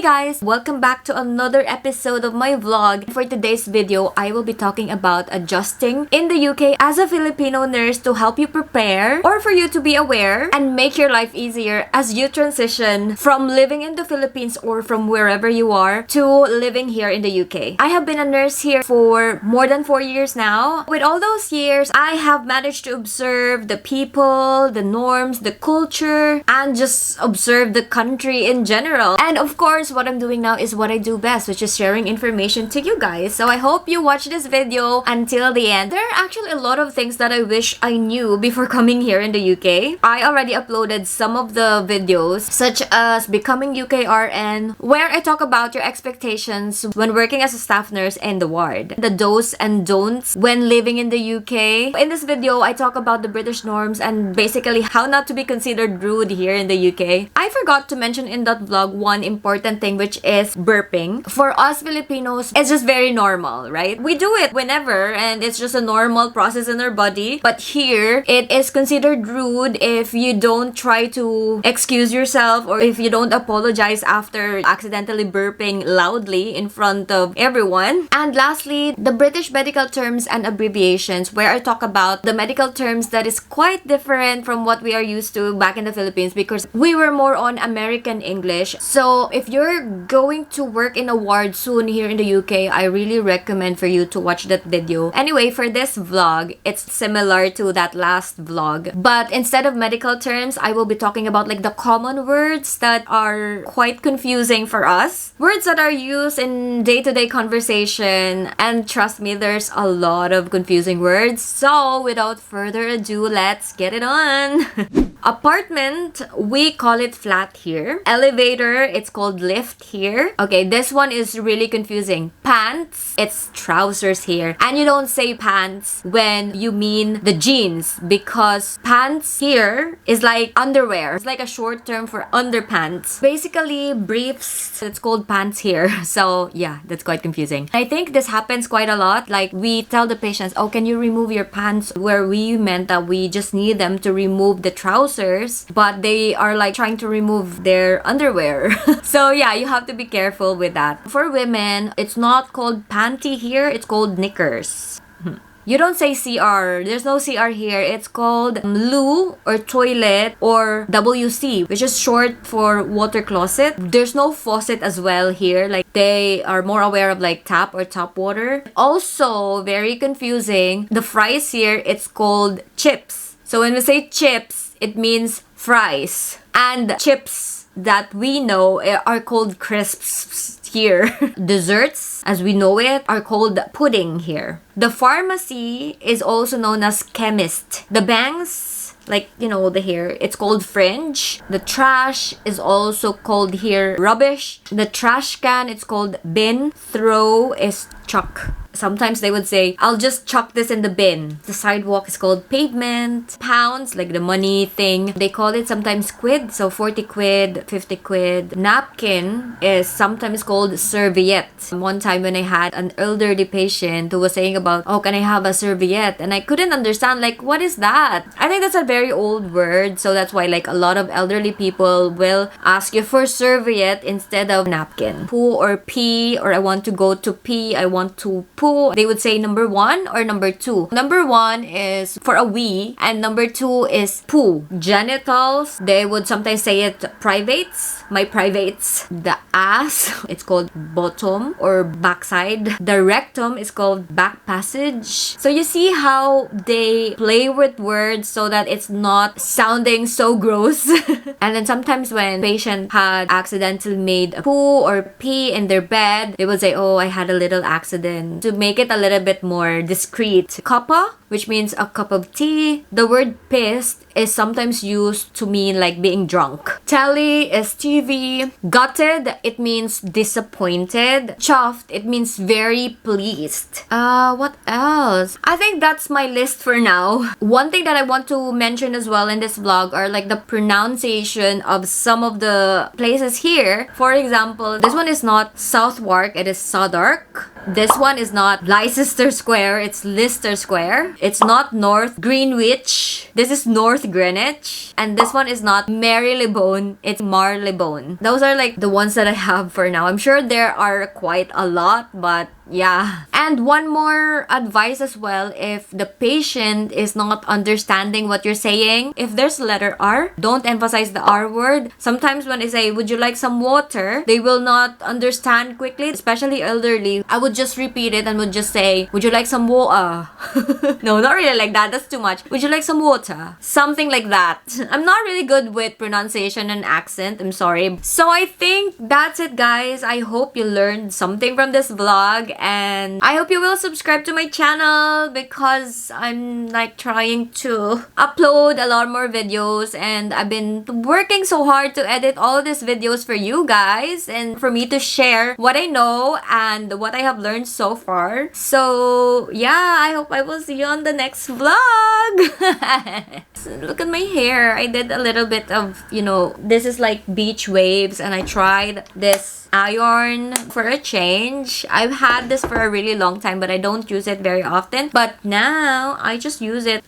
Hey guys! Welcome back to another episode of my vlog. For today's video, I will be talking about adjusting in the UK as a Filipino nurse to help you prepare or for you to be aware and make your life easier as you transition from living in the Philippines or from wherever you are to living here in the UK. I have been a nurse here for more than 4 years now. With all those years, I have managed to observe the people, the norms, the culture, and just observe the country in general. And of course, what I'm doing now is what I do best, which is sharing information to you guys. So I hope you watch this video until the end. There are actually a lot of things that I wish I knew before coming here in the UK. I already uploaded some of the videos, such as Becoming UKRN, where I talk about your expectations when working as a staff nurse in the ward, the do's and don'ts when living in the UK. In this video, I talk about the British norms and basically how not to be considered rude here in the UK. I forgot to mention in that vlog one important thing, which is burping. For us Filipinos, it's just very normal, right? We do it whenever and it's just a normal process in our body. But here, it is considered rude if you don't try to excuse yourself or if you don't apologize after accidentally burping loudly in front of everyone. And lastly, the British medical terms and abbreviations, where I talk about the medical terms that is quite different from what we are used to back in the Philippines because we were more on American English. So if you're going to work in a ward soon here in the UK, I really recommend for you to watch that video. Anyway, for this vlog, it's similar to that last vlog. But instead of medical terms, I will be talking about like the common words that are quite confusing for us. Words that are used in day-to-day conversation. And trust me, there's a lot of confusing words. So without further ado, let's get it on. Apartment, we call it flat here. Elevator, it's called lift here. Okay, this one is really confusing. Pants, it's trousers here. And you don't say pants when you mean the jeans because pants here is like underwear. It's like a short term for underpants. Basically, briefs, it's called pants here. So yeah, that's quite confusing. I think this happens quite a lot. Like we tell the patients, oh, can you remove your pants? Where we meant that we just need them to remove the trousers, but they are like trying to remove their underwear. So yeah, you have to be careful with that. For women, it's not called panty here, it's called knickers. You don't say CR. There's no CR here. It's called loo or toilet or WC, which is short for water closet. There's no faucet as well here. Like they are more aware of like tap or tap water. Also, very confusing. The fries here, it's called chips. So when we say chips, it means fries. And chips that we know are called crisps here. Desserts, as we know it, are called pudding here. The pharmacy is also known as chemist. The bangs, like, you know, the hair, it's called fringe. The trash is also called here rubbish. The trash can, it's called bin. Throw is chuck. Sometimes they would say, I'll just chuck this in the bin. The sidewalk is called pavement. Pounds, like the money thing, they call it sometimes quid. So 40 quid, 50 quid. Napkin is sometimes called serviette. One time when I had an elderly patient who was saying about, oh, can I have a serviette? And I couldn't understand, like, what is that? I think that's a very old word. So that's why like a lot of elderly people will ask you for serviette instead of napkin. Poo or pee, or I want to go to pee, I want to poo. They would say number 1 or number 2. Number 1 is for a wee and number 2 is poo. Genitals, they would sometimes say it privates. My privates. The ass, it's called bottom or backside. The rectum is called back passage. So you see how they play with words so that it's not sounding so gross. And then sometimes when patient had accidentally made a poo or pee in their bed, they would say, oh, I had a little accident. To make it a little bit more discreet. Cuppa, which means a cup of tea. The word pissed is sometimes used to mean like being drunk. Telly is TV. Gutted, it means disappointed. Chuffed, it means very pleased. What else? I think that's my list for now. One thing that I want to mention as well in this vlog are like the pronunciation of some of the places here. For example, this one is not Southwark, it is Southwark. This one is not not Leicester Square, it's Leicester Square. It's not North Greenwich. This is North Greenwich. And this one is not Marylebone, it's Marylebone. Those are like the ones that I have for now. I'm sure there are quite a lot, but yeah. And one more advice as well, if the patient is not understanding what you're saying, if there's letter R, don't emphasize the R word. Sometimes when I say, would you like some water, they will not understand quickly, especially elderly. I would just repeat it and would just say, would you like some water? No, not really like that. That's too much. Would you like some water? Something like that. I'm not really good with pronunciation and accent. I'm sorry. So I think that's it, guys. I hope you learned something from this vlog, and I hope you will subscribe to my channel because I'm like trying to upload a lot more videos, and I've been working so hard to edit all these videos for you guys and for me to share what I know and what I have learned so far. So yeah, I hope I will see you on the next vlog. Look at my hair. I did a little bit of, this is like beach waves, and I tried this iron for a change. I've had this for a really long time, but I don't use it very often. But now I just use it